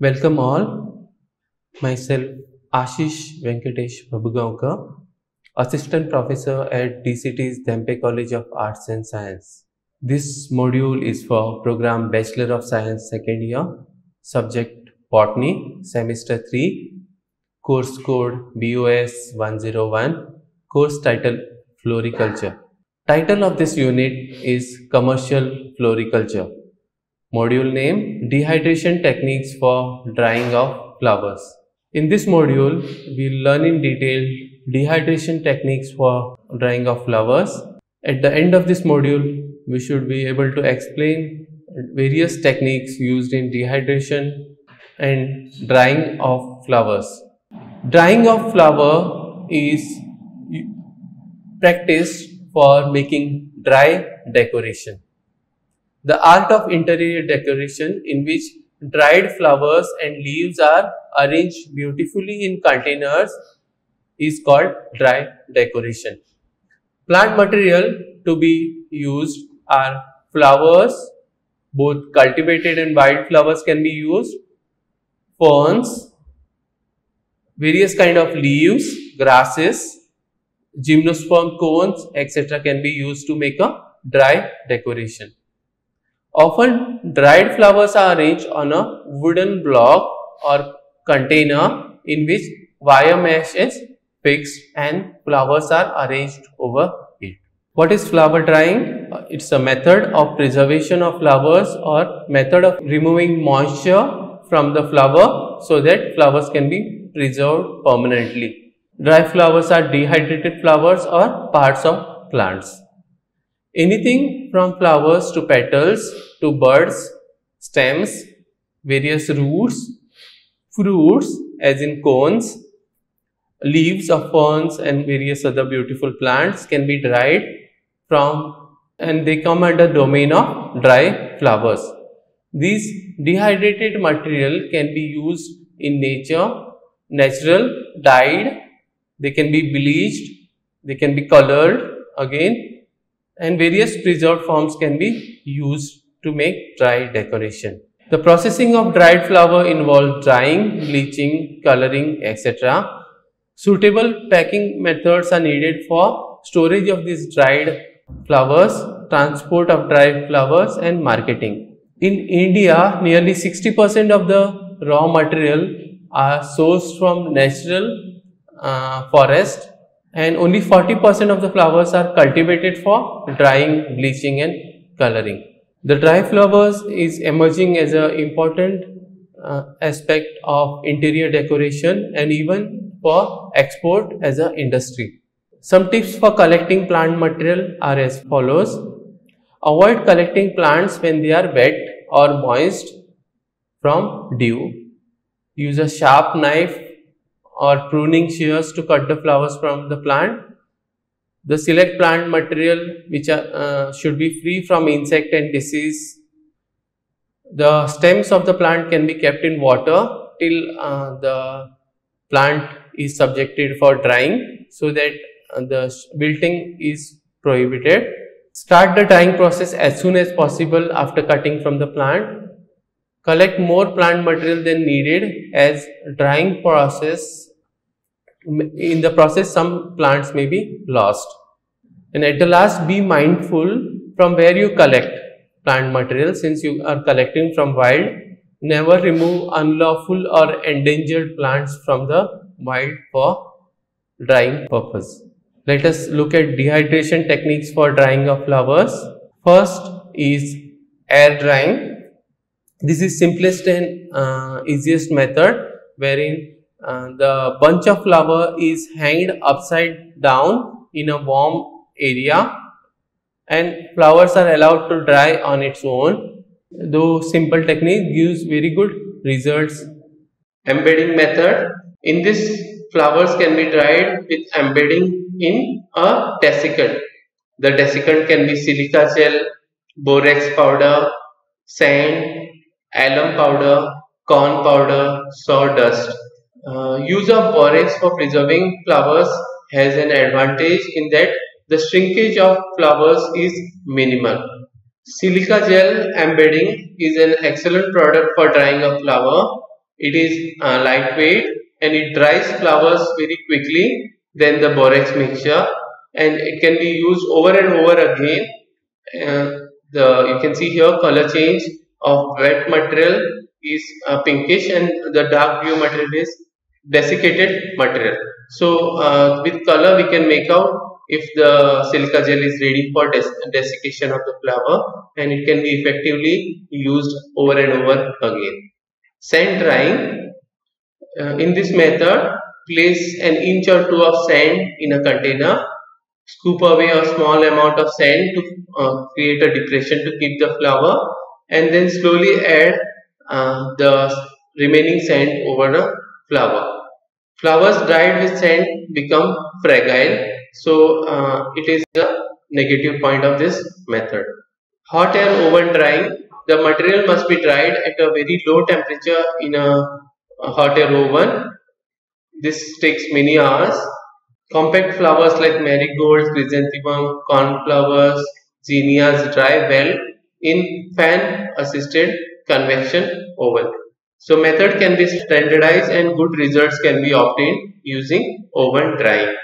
Welcome all. Myself Ashish Venkatesh Prabhugaonkar, Assistant Professor at DCT's Dhempe College of Arts and Science. This module is for program Bachelor of Science second year, subject Botany, semester 3, course code BOS 101, course title Floriculture. Title of this unit is Commercial Floriculture. Module name Dehydration Techniques for Drying of Flowers. In this module, we will learn in detail dehydration techniques for drying of flowers. At the end of this module, we should be able to explain various techniques used in dehydration and drying of flowers. Drying of flower is practiced for making dry decoration. The art of interior decoration in which dried flowers and leaves are arranged beautifully in containers is called dry decoration. Plant material to be used are flowers, both cultivated and wild flowers can be used, ferns, various kind of leaves, grasses, gymnosperm cones, etc. can be used to make a dry decoration. Often, dried flowers are arranged on a wooden block or container in which wire mesh is fixed and flowers are arranged over it. What is flower drying? It's a method of preservation of flowers or method of removing moisture from the flower so that flowers can be preserved permanently. Dry flowers are dehydrated flowers or parts of plants. Anything from flowers to petals to buds, stems, various roots, fruits as in cones, leaves of ferns and various other beautiful plants can be dried from, and they come under domain of dry flowers. These dehydrated material can be used in nature, natural, dyed, they can be bleached, they can be colored again, and various preserved forms can be used to make dry decoration. The processing of dried flower involves drying, bleaching, coloring, etc. Suitable packing methods are needed for storage of these dried flowers, transport of dried flowers and marketing. In India, nearly 60% of the raw material are sourced from natural forest and only 40% of the flowers are cultivated for drying, bleaching and coloring. The dry flowers is emerging as an important aspect of interior decoration and even for export as an industry. Some tips for collecting plant material are as follows. Avoid collecting plants when they are wet or moist from dew. Use a sharp knife or pruning shears to cut the flowers from the plant. The select plant material which should be free from insect and disease. The stems of the plant can be kept in water till the plant is subjected for drying so that the wilting is prohibited. Start the drying process as soon as possible after cutting from the plant. Collect more plant material than needed as drying process. In the process, some plants may be lost. And at the last, be mindful from where you collect plant material. Since you are collecting from wild, never remove unlawful or endangered plants from the wild for drying purpose. Let us look at dehydration techniques for drying of flowers. First is air drying. This is simplest and easiest method wherein the bunch of flower is hanged upside down in a warm area and flowers are allowed to dry on its own. Though simple technique gives very good results. Embedding method. In this, flowers can be dried with embedding in a desiccant. The desiccant can be silica gel, borax powder, sand, alum powder, corn powder, sawdust. Use of borax for preserving flowers has an advantage in that the shrinkage of flowers is minimal. Silica gel embedding is an excellent product for drying a flower. It is lightweight and it dries flowers very quickly than the borax mixture, and it can be used over and over again. You can see here color change of wet material is pinkish and the dark blue material is desiccated material. So with color we can make out if the silica gel is ready for desiccation of the flower, and it can be effectively used over and over again. Sand drying. In this method, place an inch or two of sand in a container. Scoop away a small amount of sand to create a depression to keep the flower, and then slowly add the remaining sand over the flower. Flowers dried with sand become fragile, so it is the negative point of this method. Hot air oven drying. The material must be dried at a very low temperature in a hot air oven. This takes many hours. Compact flowers like marigolds, chrysanthemum, cornflowers, zinnias dry well in fan assisted convection oven. So method can be standardized and good results can be obtained using oven drying.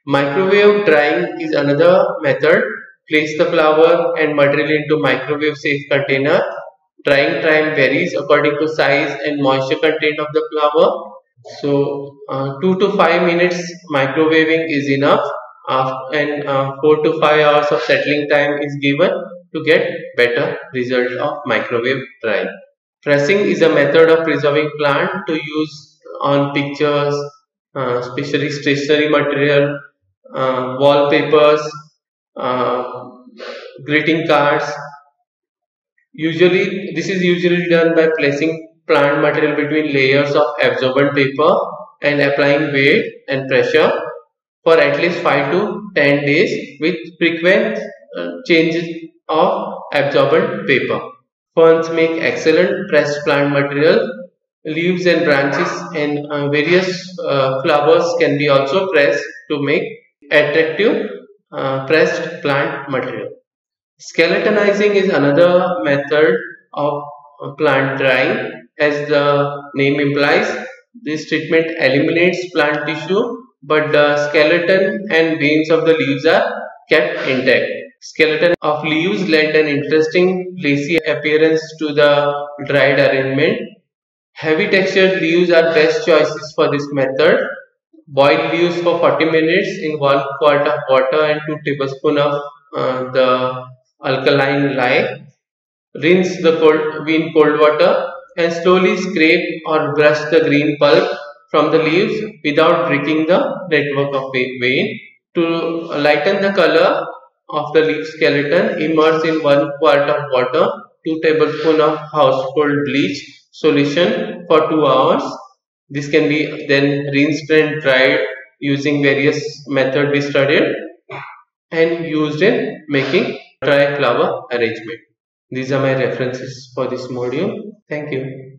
Microwave drying is another method. Place the flower and material into microwave safe container. Drying time varies according to size and moisture content of the flower. So 2 to 5 minutes microwaving is enough, and 4 to 5 hours of settling time is given to get better result of microwave drying. Pressing is a method of preserving plant to use on pictures, especially stationery material, wallpapers, greeting cards. This is usually done by placing plant material between layers of absorbent paper and applying weight and pressure for at least 5 to 10 days with frequent changes of absorbent paper. Ferns make excellent pressed plant material. Leaves and branches and various flowers can be also pressed to make attractive pressed plant material. Skeletonizing is another method of plant drying. As the name implies, this treatment eliminates plant tissue, but the skeleton and veins of the leaves are kept intact. Skeleton of leaves lend an interesting lacy appearance to the dried arrangement. Heavy textured leaves are best choices for this method. Boil leaves for 40 minutes in 1 quart of water and 2 tablespoons of the alkaline lye. Rinse the in cold water and slowly scrape or brush the green pulp from the leaves without breaking the network of vein. To lighten the color of the leaf skeleton, immerse in 1 quart of water 2 tablespoons of household bleach solution for 2 hours. This can be then rinsed and dried using various methods we studied and used in making dry flower arrangement. These are my references for this module. Thank you.